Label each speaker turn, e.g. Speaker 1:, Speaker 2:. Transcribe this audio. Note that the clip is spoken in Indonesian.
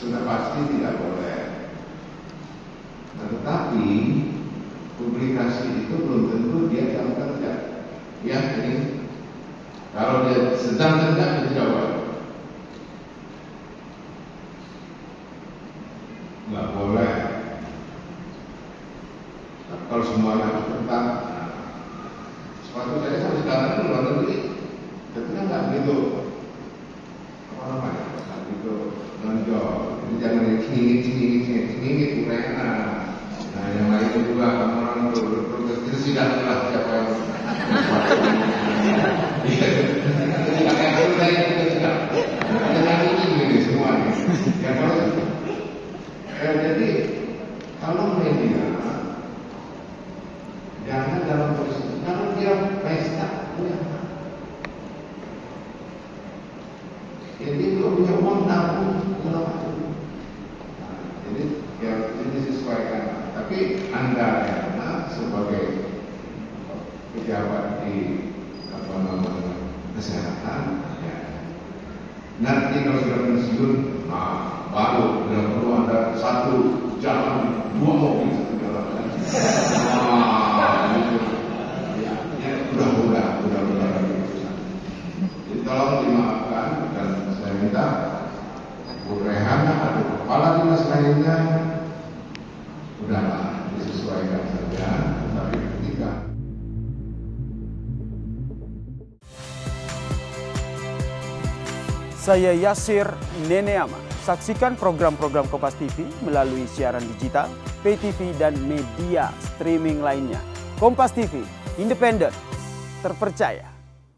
Speaker 1: Sudah pasti tidak boleh. Nah, tetapi publikasi itu belum tentu dia jam kerja. Ya, ini kalau dia sedang kerja itu tidak boleh. Nggak boleh. Nah, kalau semuanya harus tentang sepatu saya sampai sekarang itu luar negeri, ketika nggak begitu apa namanya, nggak begitu nonjol. Jadi jangan cingit Ukraina. Nah, yang lain juga orang itu sidanglah siapa yang tidak yang selesai itu tidak. Jangan ini semua. Yang boleh. Jadi kalau media jangan dalam posisi kalau dia pesta punya hak. Jadi kalau punya uang nabung segala macam. Nah, jadi ya ini disesuaikan. Tapi Anda sebagai pejabat di apa namanya kesehatan, ya. Nanti kalau sudah pensiun, baru tidak perlu ada satu jalan, dua mobil satu jalan. Ya, udah. Jadi tolong dimaafkan dan saya minta Bu Rehan atau kepala dinas lainnya udahlah disesuaikan saja, tapi ketika
Speaker 2: Saya Yasir Neneama. Saksikan program-program Kompas TV melalui siaran digital, pay TV, dan media streaming lainnya. Kompas TV, independen, terpercaya.